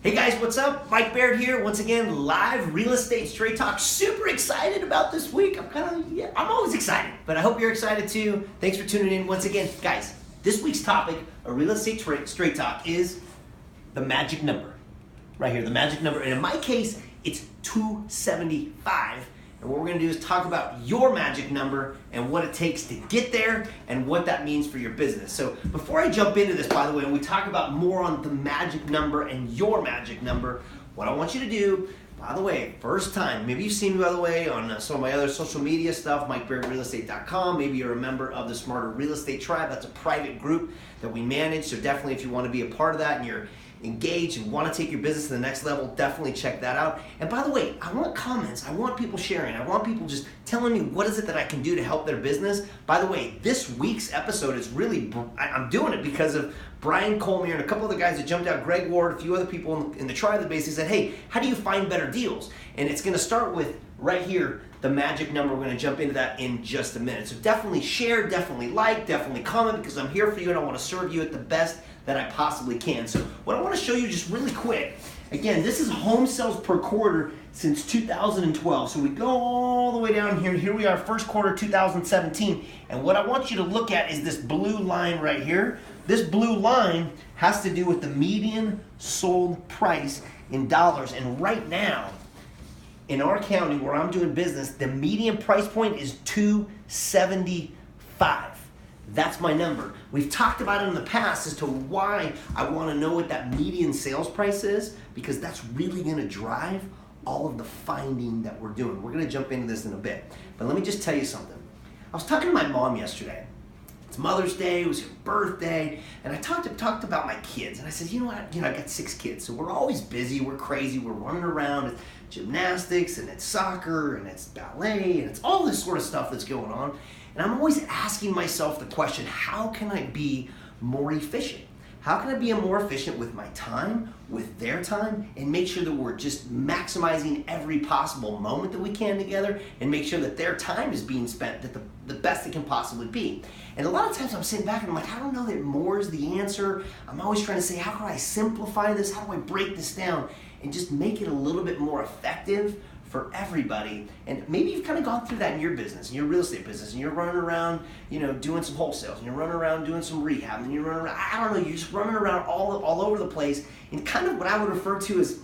Hey guys, what's up? Mike Baird here, once again, live real estate straight talk. Super excited about this week. I'm always excited, but I hope you're excited too. Thanks for tuning in once again. Guys, this week's topic of real estate straight talk is the magic number. Right here, the magic number. And in my case, it's 275. And what we're gonna do is talk about your magic number and what it takes to get there and what that means for your business. So before I jump into this, by the way, and we talk about more on the magic number and your magic number, what I want you to do, by the way, first time, maybe you've seen me, by the way, on some of my other social media stuff, MikeBairdRealEstate.com. Maybe you're a member of the Smarter Real Estate Tribe. That's a private group that we manage. So definitely if you want to be a part of that and you're engaged and want to take your business to the next level, definitely check that out. And by the way, I want comments. I want people sharing. I want people just telling me what is it that I can do to help their business. By the way, this week's episode is really, I'm doing it because of Brian Colmier and a couple other guys that jumped out, Greg Ward, a few other people in the tribe that basically said, hey, how do you find better deals? And it's going to start with right here, the magic number. We're going to jump into that in just a minute. So definitely share, definitely like, definitely comment, because I'm here for you and I want to serve you at the best that I possibly can. So what I want to show you just really quick, again, this is home sales per quarter since 2012. So we go all the way down here. Here we are, first quarter 2017. And what I want you to look at is this blue line right here. This blue line has to do with the median sold price in dollars. And right now, in our county where I'm doing business, the median price point is $275. That's my number. We've talked about it in the past as to why I want to know what that median sales price is, because that's really going to drive all of the finding that we're doing. We're going to jump into this in a bit. But let me just tell you something. I was talking to my mom yesterday. It's Mother's Day, it was her birthday, and I talked about my kids. And I said, you know what, I got 6 kids, so we're always busy, we're crazy, we're running around. It's gymnastics, and it's soccer, and it's ballet, and it's all this sort of stuff that's going on. And I'm always asking myself the question, how can I be more efficient? How can I be more efficient with my time, with their time, and make sure that we're just maximizing every possible moment that we can together, and make sure that their time is being spent at the best it can possibly be. And a lot of times I'm sitting back and I'm like, I don't know that more is the answer. I'm always trying to say, how can I simplify this? How do I break this down and just make it a little bit more effective for everybody? And maybe you've kind of gone through that in your business, in your real estate business, and you're running around, doing some wholesales, and you're running around doing some rehab, and you're running around, I don't know, you're just running around all over the place, and kind of what I would refer to as,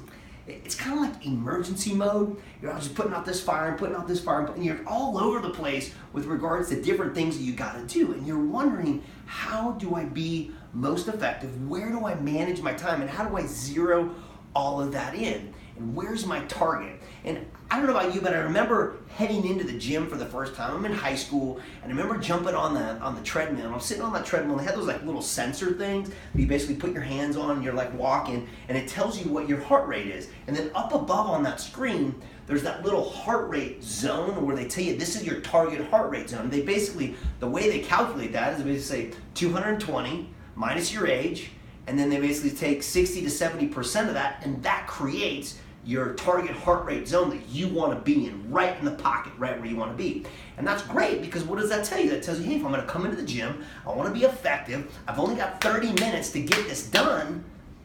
it's kind of like emergency mode. You're just putting out this fire and putting out this fire, and you're all over the place with regards to different things that you got to do, and you're wondering, how do I be most effective? Where do I manage my time, and how do I zero all of that in? And where's my target? And I don't know about you, but I remember heading into the gym for the first time. I'm in high school, and I remember jumping on the treadmill. And I'm sitting on that treadmill, and they had those like little sensor things that you basically put your hands on, and you're like walking, and it tells you what your heart rate is. And then up above on that screen, there's that little heart rate zone where they tell you this is your target heart rate zone. They basically, the way they calculate that is they basically say 220 minus your age, and then they basically take 60 to 70% of that, and that creates your target heart rate zone that you want to be in, right in the pocket, right where you want to be. And that's great, because what does that tell you? That tells you, hey, if I'm going to come into the gym, I want to be effective, I've only got 30 minutes to get this done,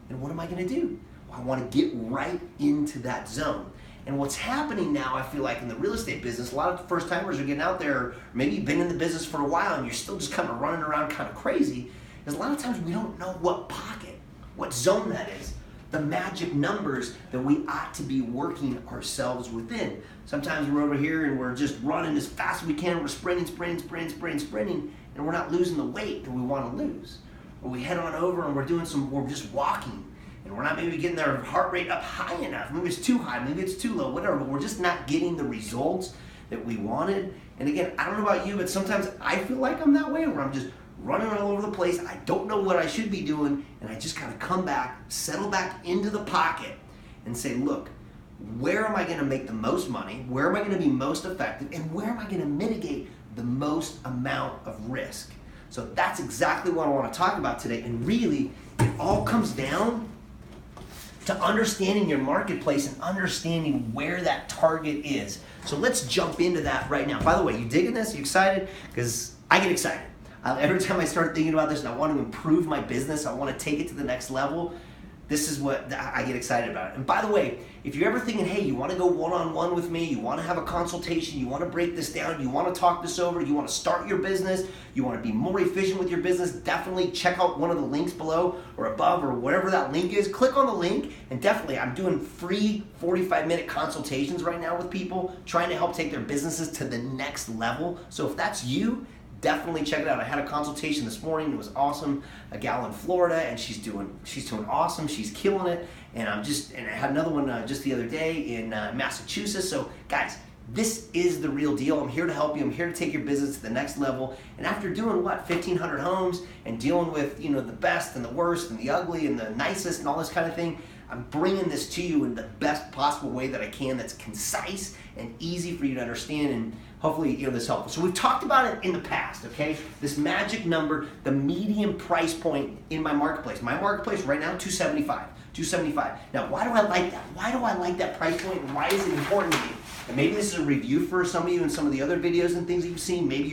and what am I going to do? Well, I want to get right into that zone. And what's happening now, I feel like in the real estate business, a lot of the first timers are getting out there, or maybe you've been in the business for a while and you're still just kind of running around kind of crazy, is a lot of times we don't know what pocket, what zone that is. The magic numbers that we ought to be working ourselves within. Sometimes we're over here and we're just running as fast as we can. We're sprinting, and we're not losing the weight that we want to lose. Or we head on over and we're just walking, and we're not maybe getting their heart rate up high enough. Maybe it's too high, maybe it's too low, whatever, but we're just not getting the results that we wanted. And again, I don't know about you, but sometimes I feel like I'm that way, where I'm just running all over the place. I don't know what I should be doing, and I just kind of come back, settle back into the pocket, and say, look, where am I going to make the most money? Where am I going to be most effective? And where am I going to mitigate the most amount of risk? So that's exactly what I want to talk about today. And really, it all comes down to understanding your marketplace and understanding where that target is. So let's jump into that right now. By the way, you digging this? You excited? Because I get excited. Every time I start thinking about this and I want to improve my business, I want to take it to the next level, this is what I get excited about. And by the way, if you're ever thinking, hey, you want to go one-on-one with me, you want to have a consultation, you want to break this down, you want to talk this over, you want to start your business, you want to be more efficient with your business, definitely check out one of the links below or above or whatever that link is. Click on the link, and definitely I'm doing free 45-minute consultations right now with people trying to help take their businesses to the next level. So if that's you, definitely check it out. I had a consultation this morning. It was awesome. A gal in Florida, and she's doing awesome. She's killing it. And I had another one just the other day in Massachusetts. So guys, this is the real deal. I'm here to help you. I'm here to take your business to the next level. And after doing 1,500 homes and dealing with the best and the worst and the ugly and the nicest and all this kind of thing, I'm bringing this to you in the best possible way that I can, that's concise and easy for you to understand, and hopefully this is helpful. So we've talked about it in the past, okay? This magic number, the median price point in my marketplace. My marketplace right now, $275. Now, why do I like that? Why do I like that price point, and why is it important to me? And maybe this is a review for some of you in some of the other videos and things that you've seen. Maybe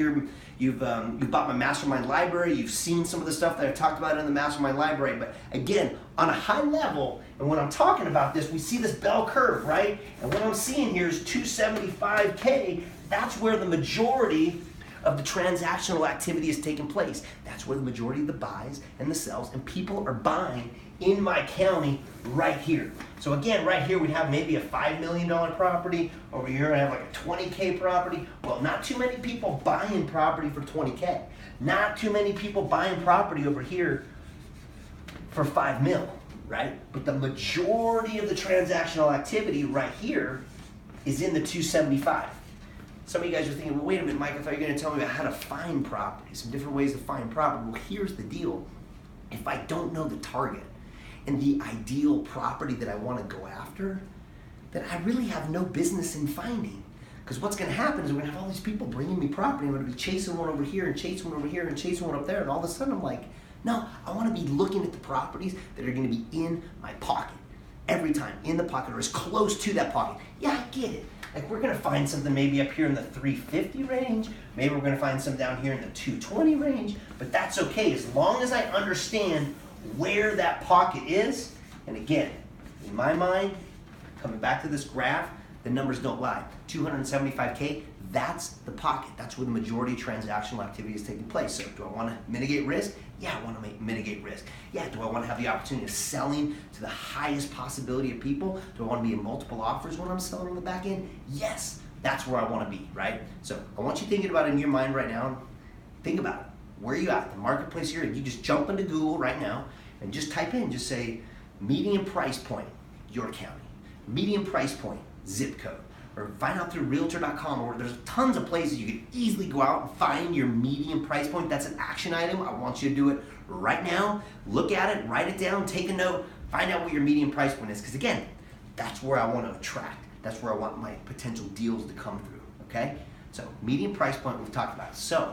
you've bought my mastermind library. You've seen some of the stuff that I've talked about in the mastermind library. But again, on a high level, and when I'm talking about this, we see this bell curve, right? And what I'm seeing here is 275K. That's where the majority of the transactional activity is taking place. That's where the majority of the buys and the sells and people are buying in my county right here. So again, right here we have maybe a $5 million property. Over here I have like a 20K property. Well, not too many people buying property for 20K. Not too many people buying property over here for 5 mil, right? But the majority of the transactional activity right here is in the 275. Some of you guys are thinking, well, wait a minute, Mike, I thought you were going to tell me about how to find property, some different ways to find property. Well, here's the deal. If I don't know the target and the ideal property that I want to go after, then I really have no business in finding. Because what's going to happen is we're going to have all these people bringing me property. I'm going to be chasing one over here and chasing one over here and chasing one up there. And all of a sudden I'm like, no, I want to be looking at the properties that are going to be in my pocket every time, in the pocket or as close to that pocket. Yeah, I get it. Like we're going to find something maybe up here in the 350 range. Maybe we're going to find some down here in the 220 range. But that's okay as long as I understand where that pocket is. And again, in my mind, coming back to this graph, the numbers don't lie. 275K, that's the pocket. That's where the majority of transactional activity is taking place. So do I want to mitigate risk? Yeah, I want to mitigate risk. Yeah, do I want to have the opportunity of selling to the highest possibility of people? Do I want to be in multiple offers when I'm selling on the back end? Yes, that's where I want to be, right? So I want you thinking about it in your mind right now. Think about it. Where are you at? The marketplace here. You just jump into Google right now and just type in, just say median price point, your county. Median price point, zip code. Or find out through realtor.com, or there's tons of places you can easily go out and find your median price point. That's an action item. I want you to do it right now. Look at it, write it down, take a note, find out what your median price point is. Because again, that's where I want to attract. That's where I want my potential deals to come through, okay? So median price point we've talked about. So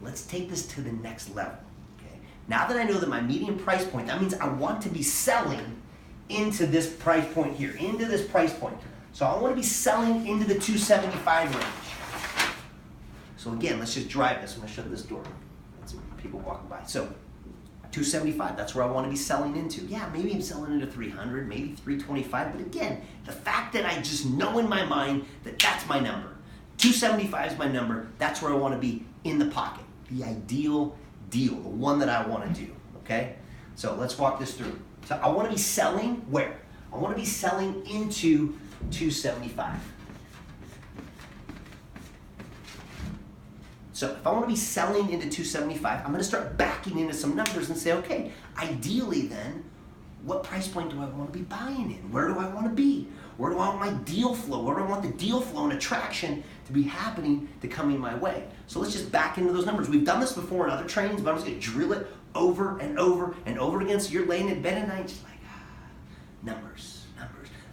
let's take this to the next level, okay? Now that I know that my median price point, that means I want to be selling into this price point here, into this price point. So I want to be selling into the 275 range. So again, let's just drive this. I'm going to shut this door. That's people walking by. So 275, that's where I want to be selling into. Yeah, maybe I'm selling into 300, maybe 325. But again, the fact that I just know in my mind that that's my number. 275 is my number. That's where I want to be in the pocket. The ideal deal, the one that I want to do, okay? So let's walk this through. So I want to be selling where? I want to be selling into 275. So if I want to be selling into 275, I'm going to start backing into some numbers and say, okay, ideally then, what price point do I want to be buying in? Where do I want to be? Where do I want my deal flow? Where do I want the deal flow and attraction to be happening to coming my way? So let's just back into those numbers. We've done this before in other trainings, but I'm just going to drill it over and over and over again. So you're laying in bed at night just like, numbers.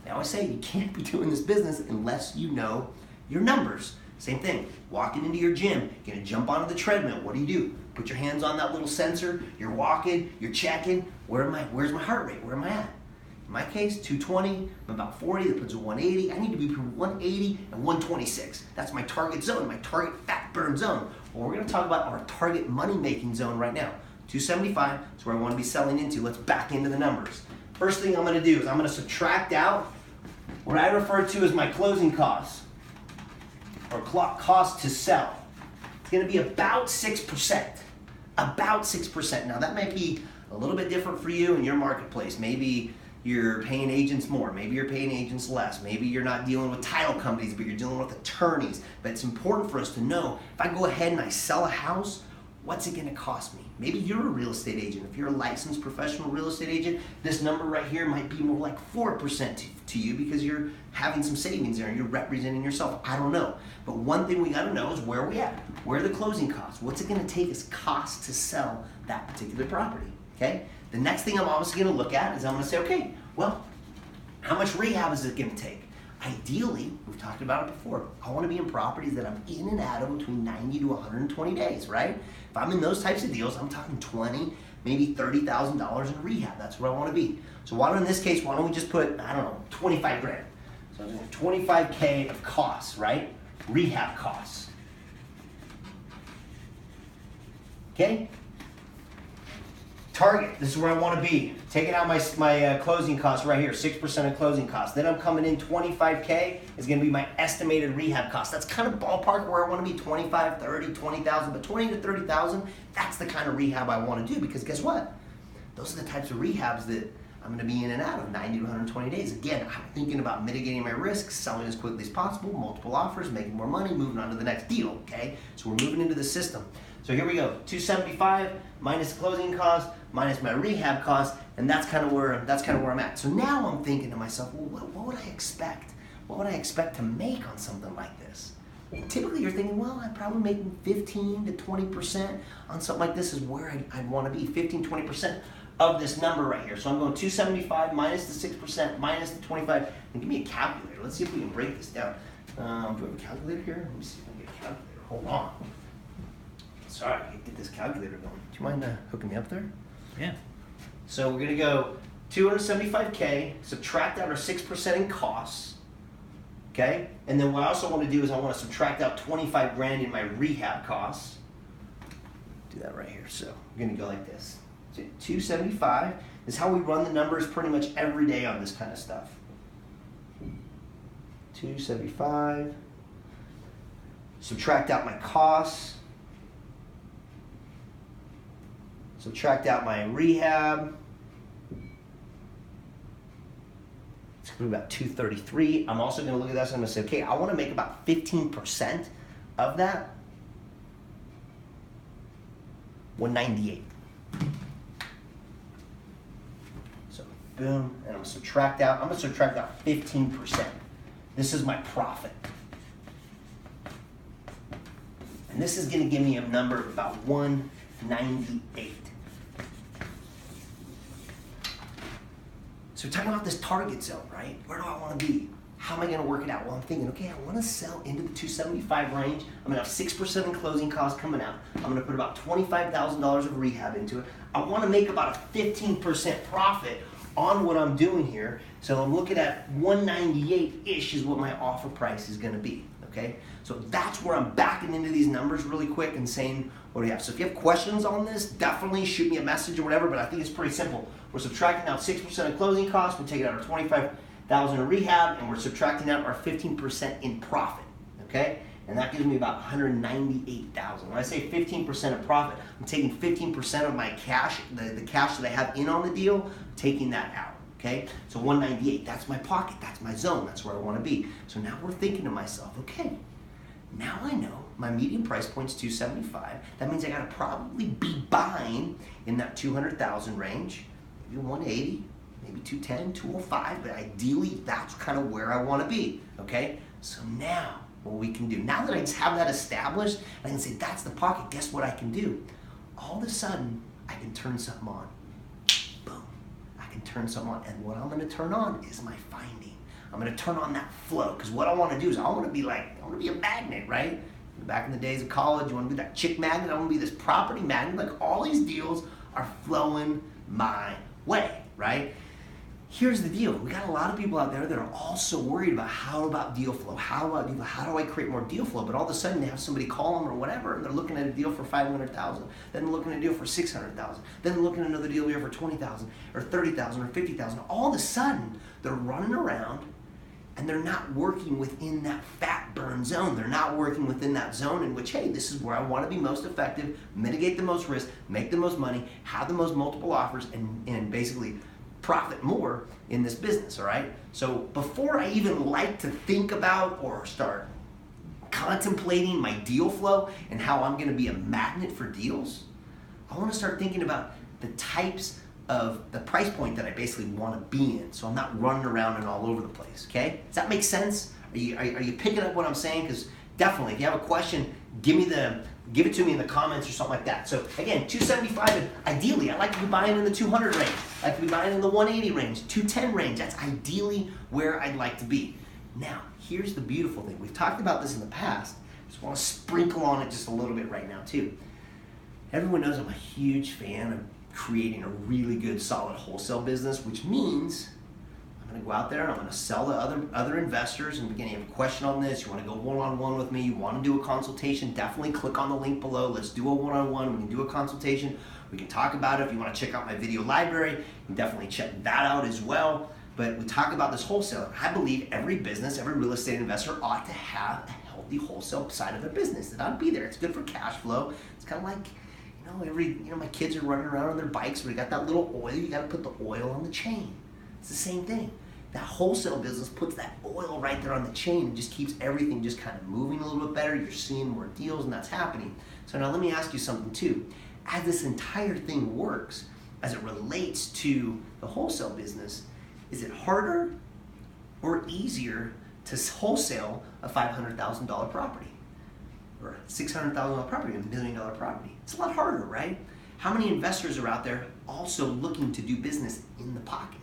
I always say you can't be doing this business unless you know your numbers. Same thing, walking into your gym, you're gonna jump onto the treadmill. What do? Put your hands on that little sensor, you're walking, you're checking, where's my heart rate, where am I at? In my case, 220, I'm about 40, that puts a 180. I need to be between 180 and 126. That's my target zone, my target fat burn zone. Well, we're gonna talk about our target money making zone right now. 275 is where I wanna be selling into. Let's back into the numbers. first thing I'm gonna do is I'm gonna subtract out what I refer to as my closing costs, or cost to sell. It's gonna be about 6%. About 6%. Now that might be a little bit different for you in your marketplace. Maybe you're paying agents more, maybe you're paying agents less, maybe you're not dealing with title companies, but you're dealing with attorneys. But it's important for us to know, if I go ahead and I sell a house, what's it gonna cost me? Maybe you're a real estate agent. If you're a licensed professional real estate agent, this number right here might be more like 4% to you because you're having some savings there and you're representing yourself. I don't know. But one thing we gotta know is where are we at? Where are the closing costs? What's it gonna take as cost to sell that particular property, okay? The next thing I'm obviously gonna look at is I'm gonna say, okay, well, how much rehab is it gonna take? Ideally, we've talked about it before, I wanna be in properties that I'm in and out of between 90 to 120 days, right? If I'm in those types of deals, I'm talking 20, maybe $30,000 in rehab. That's where I wanna be. So why don't, in this case, why don't we just put, I don't know, 25 grand. So 25K of costs, right? Rehab costs. Okay? Target, this is where I want to be. Taking out my closing costs right here, 6% of closing costs. Then I'm coming in 25K is going to be my estimated rehab cost. That's kind of ballpark where I want to be, 25, 30, 20,000, but 20 to 30,000, that's the kind of rehab I want to do because guess what? Those are the types of rehabs that I'm going to be in and out of 90 to 120 days. Again, I'm thinking about mitigating my risks, selling as quickly as possible, multiple offers, making more money, moving on to the next deal, okay? So we're moving into the system. So here we go, 275 minus closing costs, minus my rehab costs, and that's kind of where I'm at. So now I'm thinking to myself, well, what would I expect? What would I expect to make on something like this? Well, typically you're thinking, well, I'm probably making 15 to 20% on something like this is where I'd want to be, 15, 20% of this number right here. So I'm going 275 minus the 6% minus the 25, and give me a calculator. Let's see if we can break this down. Do I have a calculator here? Let me see if I can get a calculator. Hold on. Sorry, I can't get this calculator going. Do you mind hooking me up there? Yeah. So we're gonna go 275K, subtract out our 6% in costs, okay? And then what I also wanna do is I wanna subtract out 25 grand in my rehab costs. Do that right here. So we're gonna go like this. So 275 is how we run the numbers pretty much every day on this kind of stuff. 275, subtract out my costs, subtract out my rehab. It's gonna be about 233. I'm also gonna look at this and I'm gonna say, okay, I wanna make about 15% of that, 198. So boom, and I'm gonna subtract out 15%. This is my profit. And this is gonna give me a number of about 198. So we're talking about this target zone, right? Where do I want to be? How am I going to work it out? Well, I'm thinking, okay, I want to sell into the 275 range. I'm going to have 6% in closing costs coming out. I'm going to put about $25,000 of rehab into it. I want to make about a 15% profit on what I'm doing here. So I'm looking at 198-ish is what my offer price is going to be, okay? So that's where I'm backing into these numbers really quick and saying what do we have. So if you have questions on this, definitely shoot me a message or whatever, but I think it's pretty simple. We're subtracting out 6% of closing costs, we're taking out our 25,000 in rehab, and we're subtracting out our 15% in profit, okay? And that gives me about 198,000. When I say 15% of profit, I'm taking 15% of my cash, the cash that I have in on the deal, taking that out, okay? So 198, that's my pocket, that's my zone, that's where I wanna be. So now we're thinking to myself, okay, now I know my median price point's 275. That means I gotta probably be buying in that 200,000 range, maybe 180, maybe 210, 205, but ideally that's kind of where I wanna be, okay? So now, what we can do, now that I just have that established, I can say that's the pocket, guess what I can do? All of a sudden, I can turn something on. Boom, I can turn something on, and what I'm gonna turn on is my finding. I'm gonna turn on that flow, because what I wanna do is I wanna be a magnet, right? Back in the days of college, you wanna be that chick magnet, I wanna be this property magnet, like all these deals are flowing my way, right? here's the deal. We got a lot of people out there that are also worried about how about deal flow? How do I create more deal flow? But all of a sudden they have somebody call them or whatever, and they're looking at a deal for $500,000. Then they're looking at a deal for $600,000. Then they're looking at another deal here for $20,000 or $30,000 or $50,000. All of a sudden they're running around and they're not working within that fat burn zone. They're not working within that zone in which, hey, this is where I want to be most effective, mitigate the most risk, make the most money, have the most multiple offers, and basically profit more in this business, all right? So before I even like to think about or start contemplating my deal flow and how I'm gonna be a magnet for deals, I wanna start thinking about the types of the price point that I basically wanna be in, so I'm not running around and all over the place, okay? Does that make sense? Are you picking up what I'm saying? Because definitely, if you have a question, give it to me in the comments or something like that. So again, 275, and ideally, I like to be buying in the 200 range. I like to be buying in the 180 range, 210 range. That's ideally where I'd like to be. Now, here's the beautiful thing. We've talked about this in the past. I just want to sprinkle on it just a little bit right now too. Everyone knows I'm a huge fan of creating a really good, solid wholesale business, which means I'm going to go out there and I'm going to sell to other investors. And again, you have a question on this, you want to go one-on-one with me, you want to do a consultation, definitely click on the link below. Let's do a one-on-one. We can do a consultation. We can talk about it. If you want to check out my video library, you can definitely check that out as well. But we talk about this wholesale. I believe every business, every real estate investor ought to have a healthy wholesale side of their business. It ought to be there. It's good for cash flow. It's kind of like, my kids are running around on their bikes. We got that little oil. You got to put the oil on the chain. It's the same thing. That wholesale business puts that oil right there on the chain and just keeps everything just kind of moving a little bit better. You're seeing more deals and that's happening. So now let me ask you something too. As this entire thing works, as it relates to the wholesale business, is it harder or easier to wholesale a $500,000 property? Or a $600,000 property, $1 million property? It's a lot harder, right? How many investors are out there also looking to do business in the pocket?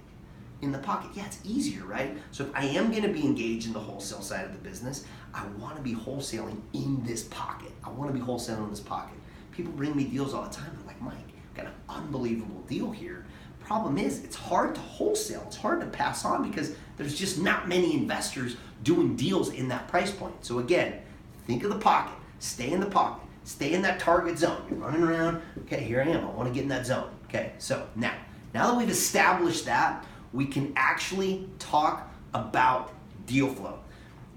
In the pocket, yeah, it's easier, right? So if I am gonna be engaged in the wholesale side of the business, I wanna be wholesaling in this pocket. I wanna be wholesaling in this pocket. People bring me deals all the time. They're like, Mike, got an unbelievable deal here. Problem is, it's hard to wholesale. It's hard to pass on because there's just not many investors doing deals in that price point. So again, think of the pocket. Stay in the pocket. Stay in that target zone. You're running around. Okay, here I am. I want to get in that zone. Okay, so now that we've established that, we can actually talk about deal flow.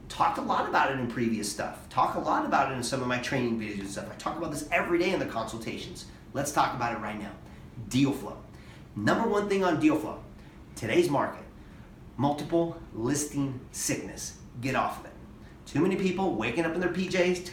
Talked a lot about it in previous stuff. Talk a lot about it in some of my training videos and stuff. I talk about this every day in the consultations. Let's talk about it right now. Deal flow. Number one thing on deal flow, today's market, multiple listing sickness. Get off of it. Too many people waking up in their PJs,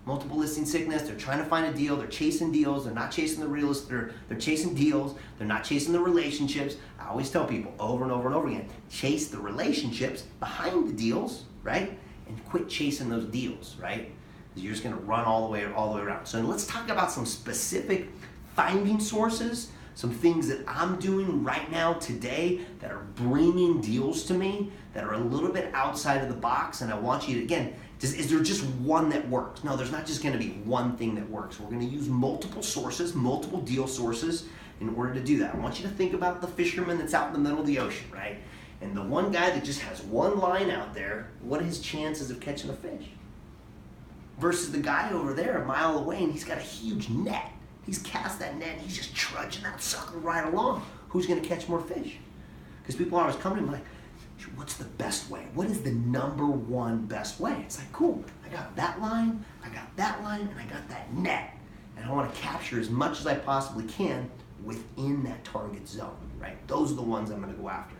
multiple listing sickness. They're trying to find a deal. They're chasing deals. They're not chasing the real estate. They're chasing deals. They're not chasing the relationships. I always tell people over and over and over again, chase the relationships behind the deals, right? And quit chasing those deals, right? Because you're just going to run all the way around. So let's talk about some specific finding sources, some things that I'm doing right now today that are bringing deals to me that are a little bit outside of the box. And I want you to, again, is there just one that works? No, there's not just going to be one thing that works. We're going to use multiple sources, multiple deal sources in order to do that. I want you to think about the fisherman that's out in the middle of the ocean, right? And the one guy that just has one line out there, what are his chances of catching a fish? Versus the guy over there a mile away and he's got a huge net. He's cast that net and he's just trudging that sucker right along. Who's going to catch more fish? Because people are always coming to me like, what's the best way? What is the number one best way? It's like, cool, I got that line, and I got that net. And I want to capture as much as I possibly can within that target zone, right? Those are the ones I'm going to go after.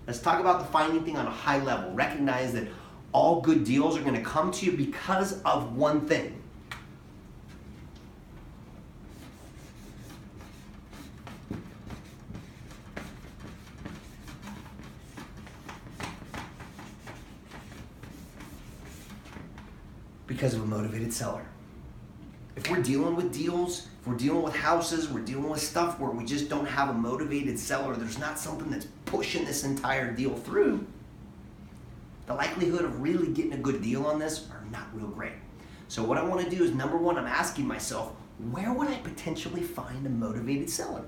Let's talk about the finding thing on a high level. Recognize that all good deals are going to come to you because of one thing. Because of a motivated seller. If we're dealing with deals, if we're dealing with houses, we're dealing with stuff where we just don't have a motivated seller, there's not something that's pushing this entire deal through, the likelihood of really getting a good deal on this are not real great. So what I want to do is, number one, I'm asking myself, where would I potentially find a motivated seller?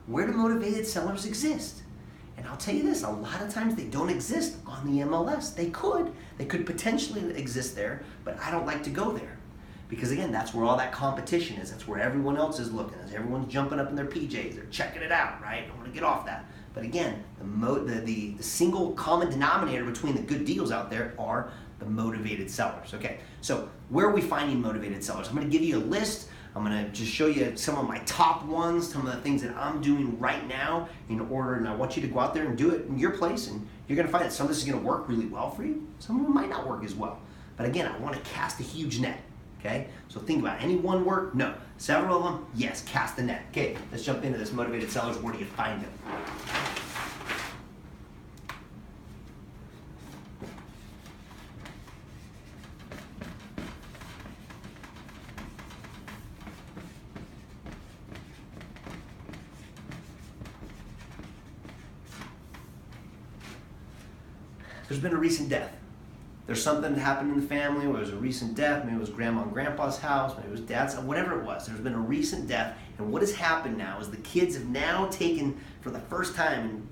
Where do motivated sellers exist? And I'll tell you this, a lot of times they don't exist on the MLS. They could potentially exist there, but I don't like to go there. Because again, that's where all that competition is. That's where everyone else is looking. As everyone's jumping up in their PJs, they're checking it out, right? I want to get off that. But again, the single common denominator between the good deals out there are the motivated sellers. Okay, so where are we finding motivated sellers? I'm going to give you a list. I'm going to just show you some of my top ones, some of the things that I'm doing right now in order, and I want you to go out there and do it in your place, and you're going to find that some of this is going to work really well for you. Some of it might not work as well. But again, I want to cast a huge net. Okay, so think about it. Any one work? No. Several of them? Yes, cast the net. Okay, let's jump into this motivated sellers. Where do you find them? There's been a recent death. There's something that happened in the family where there was a recent death. Maybe it was grandma and grandpa's house, maybe it was dad's, whatever it was. There's been a recent death, and what has happened now is the kids have now taken, for the first time,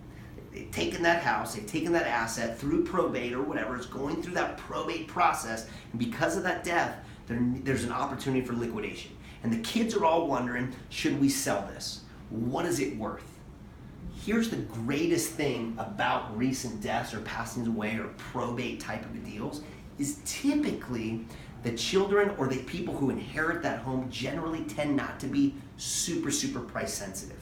they've taken that house, they've taken that asset through probate or whatever. It's going through that probate process, and because of that death, there's an opportunity for liquidation. And the kids are all wondering, should we sell this? What is it worth? Here's the greatest thing about recent deaths or passings away or probate type of deals is typically the children or the people who inherit that home generally tend not to be super, super price sensitive.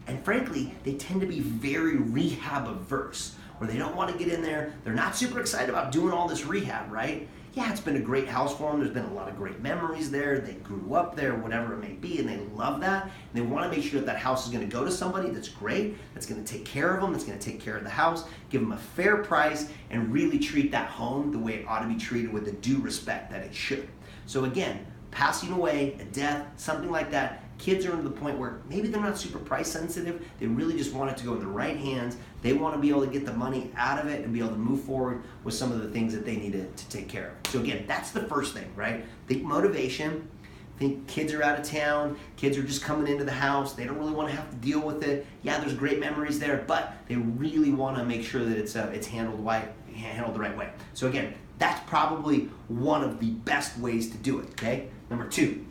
And frankly, they tend to be very rehab averse, where they don't want to get in there. They're not super excited about doing all this rehab, right? Yeah, it's been a great house for them. There's been a lot of great memories there. They grew up there, whatever it may be, and they love that. And they want to make sure that that house is going to go to somebody that's great, that's going to take care of them, that's going to take care of the house, give them a fair price, and really treat that home the way it ought to be treated with the due respect that it should. So again, passing away, a death, something like that, kids are to the point where maybe they're not super price sensitive. They really just want it to go in the right hands. They want to be able to get the money out of it and be able to move forward with some of the things that they need to take care of. So again, that's the first thing, right? Think motivation. Think kids are out of town. Kids are just coming into the house. They don't really want to have to deal with it. Yeah, there's great memories there, but they really want to make sure that it's handled the right way. So again, that's probably one of the best ways to do it, okay? Number two.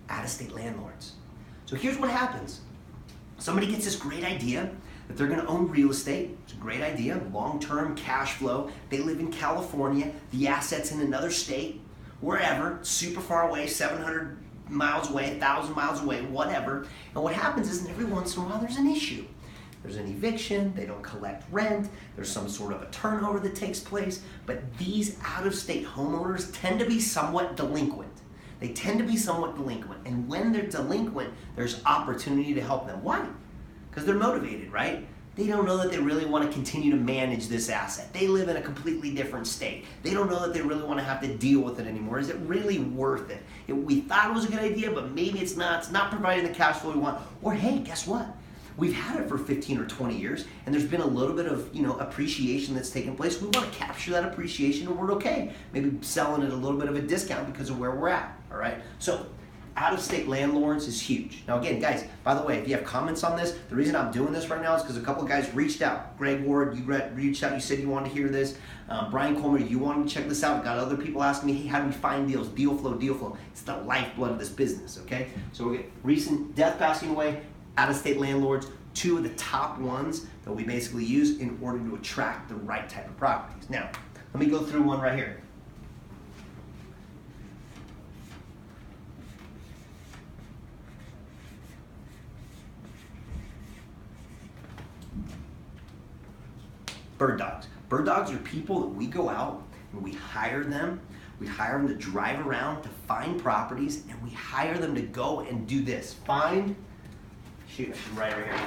Out-of-state landlords. So here's what happens. Somebody gets this great idea that they're going to own real estate. It's a great idea, long-term cash flow. They live in California. The asset's in another state, wherever, super far away, 700 miles away, 1,000 miles away, whatever. And what happens is every once in a while there's an issue. There's an eviction, they don't collect rent, there's some sort of a turnover that takes place, but these out-of-state homeowners tend to be somewhat delinquent. They tend to be somewhat delinquent, and when they're delinquent, there's opportunity to help them. Why? Because they're motivated, right? They don't know that they really want to continue to manage this asset. They live in a completely different state. They don't know that they really want to have to deal with it anymore. Is it really worth it? We thought it was a good idea, but maybe it's not. It's not providing the cash flow we want. Or hey, guess what? We've had it for 15 or 20 years, and there's been a little bit of appreciation that's taken place. We want to capture that appreciation, and we're okay. Maybe selling it a little bit of a discount because of where we're at. All right. So, out-of-state landlords is huge. Now, again, guys, by the way, if you have comments on this, the reason I'm doing this right now is because a couple of guys reached out. Greg Ward, you reached out. You said you wanted to hear this. Brian Coleman, you wanted to check this out. Got other people asking me, hey, how do we find deals? Deal flow, deal flow. It's the lifeblood of this business. Okay. So we get recent death passing away. Out-of-state landlords, two of the top ones that we basically use in order to attract the right type of properties. Now, let me go through one right here. Bird dogs. Bird dogs are people that we go out and we hire them. We hire them to drive around to find properties, and we hire them to go and do this. Find, shoot, right over here.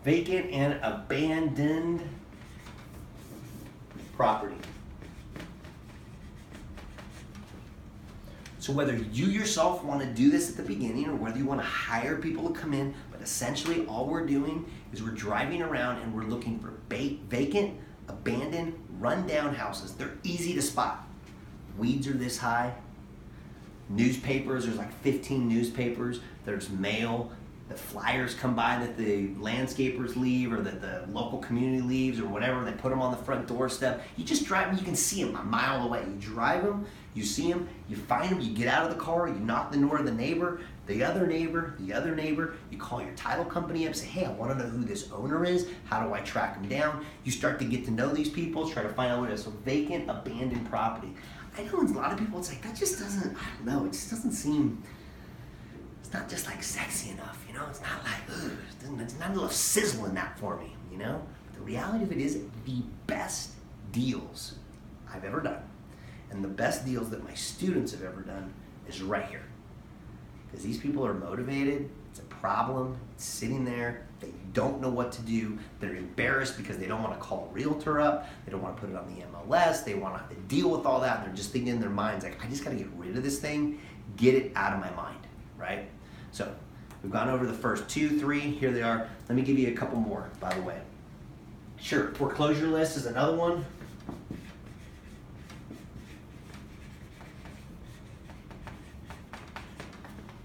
Vacant and abandoned property. So whether you yourself want to do this at the beginning or whether you want to hire people to come in, but essentially all we're doing is we're driving around and we're looking for vacant, abandoned, rundown houses. They're easy to spot. Weeds are this high. Newspapers, there's like 15 newspapers. There's mail. The flyers come by that the landscapers leave or that the local community leaves or whatever. They put them on the front doorstep. You just drive them, you can see them a mile away. You drive them, you see them, you find them, you get out of the car, you knock the door of the neighbor, the other neighbor, you call your title company up, say, hey, I want to know who this owner is. How do I track them down? You start to get to know these people, try to find out what it is. So vacant, abandoned property. I know a lot of people, it's like, that just doesn't, I don't know, it just doesn't seem, it's not just like sexy enough, you know? It's not like, ugh, there's not enough sizzle in that for me, you know? But the reality of it is the best deals I've ever done and the best deals that my students have ever done is right here. Because these people are motivated, it's a problem, it's sitting there, they don't know what to do, they're embarrassed because they don't want to call a realtor up, they don't want to put it on the MLS, they want to have to deal with all that, they're just thinking in their minds like, I just got to get rid of this thing, get it out of my mind, right? So we've gone over the first 2, 3, here they are. Let me give you a couple more, by the way. Sure, foreclosure list is another one.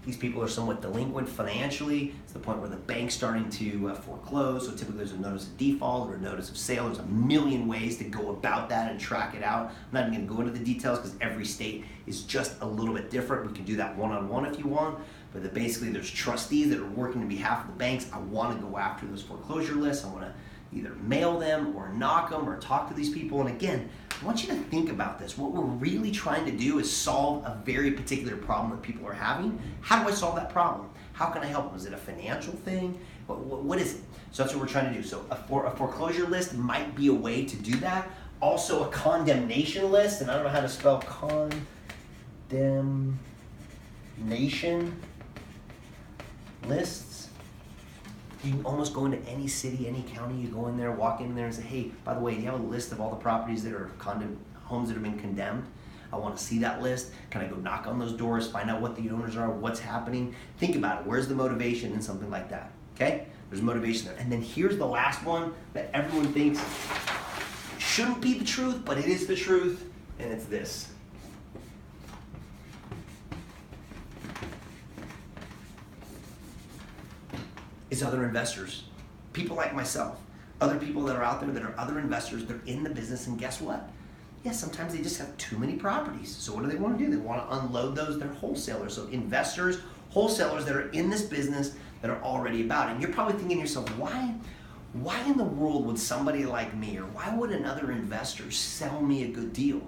These people are somewhat delinquent financially. It's the point where the bank's starting to foreclose. So typically there's a notice of default or a notice of sale. There's a million ways to go about that and track it out. I'm not even gonna go into the details because every state is just a little bit different. We can do that one-on-one if you want. But basically there's trustees that are working on behalf of the banks. I wanna go after those foreclosure lists. I wanna either mail them or knock them or talk to these people. And again, I want you to think about this. What we're really trying to do is solve a very particular problem that people are having. How do I solve that problem? How can I help them? Is it a financial thing? What is it? So that's what we're trying to do. So a foreclosure list might be a way to do that. Also a condemnation list, and I don't know how to spell condemnation lists. You can almost go into any city, any county, you go in there, walk in there and say, hey, by the way, do you have a list of all the properties that are homes that have been condemned? I want to see that list. Can I go knock on those doors, find out what the owners are, what's happening? Think about it. Where's the motivation in something like that? Okay? There's motivation there. And then here's the last one that everyone thinks shouldn't be the truth, but it is the truth, and it's this. Is other investors, people like myself, other people that are out there that are other investors, they're in the business, and guess what? Yeah, sometimes they just have too many properties. So what do they want to do? They want to unload those, they're wholesalers. So investors, wholesalers that are in this business that are already about it. And you're probably thinking to yourself, why in the world would somebody like me, or why would another investor sell me a good deal?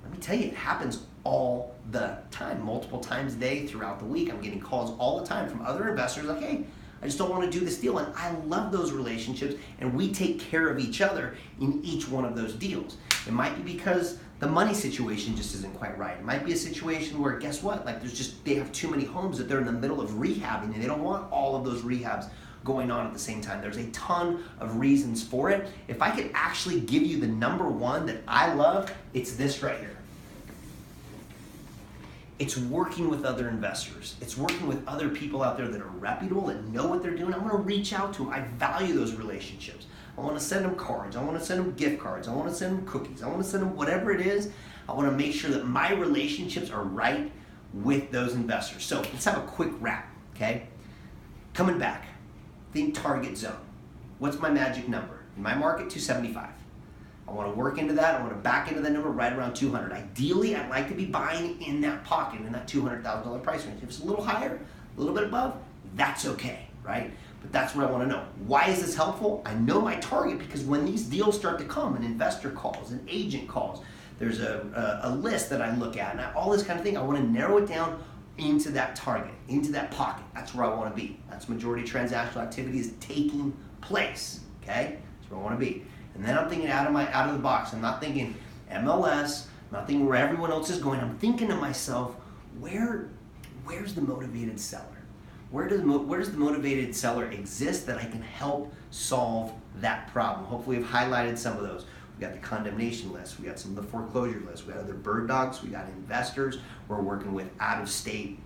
Let me tell you, it happens all the time, multiple times a day throughout the week. I'm getting calls all the time from other investors like, hey, I just don't want to do this deal. And I love those relationships, and we take care of each other in each one of those deals. It might be because the money situation just isn't quite right. It might be a situation where, guess what? Like they have too many homes that they're in the middle of rehabbing, and they don't want all of those rehabs going on at the same time. There's a ton of reasons for it. If I could actually give you the number one that I love, it's this right here. It's working with other investors. It's working with other people out there that are reputable, that know what they're doing. I want to reach out to them. I value those relationships. I want to send them cards. I want to send them gift cards. I want to send them cookies. I want to send them whatever it is. I want to make sure that my relationships are right with those investors. So let's have a quick wrap, okay? Coming back, think target zone. What's my magic number? In my market, 275. I want to work into that. I want to back into that number right around 200. Ideally, I'd like to be buying in that pocket, in that $200,000 price range. If it's a little higher, a little bit above, that's okay, right? But that's what I want to know. Why is this helpful? I know my target because when these deals start to come, an investor calls, an agent calls, there's a list that I look at, and all this kind of thing, I want to narrow it down into that target, into that pocket. That's where I want to be. That's majority of transactional activity is taking place, okay? That's where I want to be. And then I'm thinking out of the box. I'm not thinking MLS. I'm not thinking where everyone else is going. I'm thinking to myself, where's the motivated seller? Where does the motivated seller exist that I can help solve that problem? Hopefully, I've highlighted some of those. We got the condemnation list. We got some of the foreclosure lists. We got other bird dogs. We got investors. We're working with out-of-state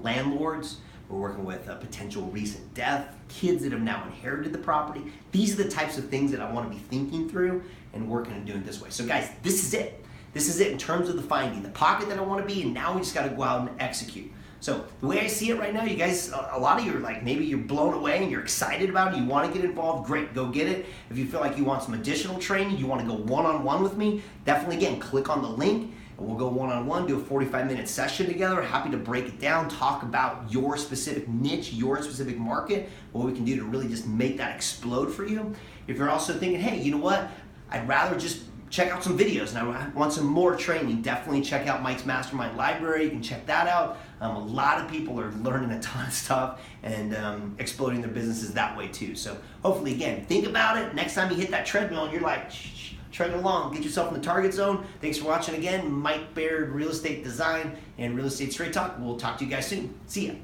landlords. We're working with a potential recent death, kids that have now inherited the property. These are the types of things that I want to be thinking through and working and doing this way. So guys, this is it. This is it in terms of the finding, the pocket that I want to be, and now we just got to go out and execute. So the way I see it right now, you guys, a lot of you are like, maybe you're blown away and you're excited about it, you want to get involved, great, go get it. If you feel like you want some additional training, you want to go one-on-one with me, definitely, again, click on the link and we'll go one-on-one, do a 45-minute session together. Happy to break it down, talk about your specific niche, your specific market, what we can do to really just make that explode for you. If you're also thinking, hey, you know what, I'd rather just check out some videos and I want some more training, definitely check out Mike's Mastermind Library. You can check that out. A lot of people are learning a ton of stuff and exploding their businesses that way too. So hopefully, again, think about it. Next time you hit that treadmill and you're like, tread along, get yourself in the target zone. Thanks for watching again. Mike Baird, Real Estate Design and Real Estate Straight Talk. We'll talk to you guys soon. See ya.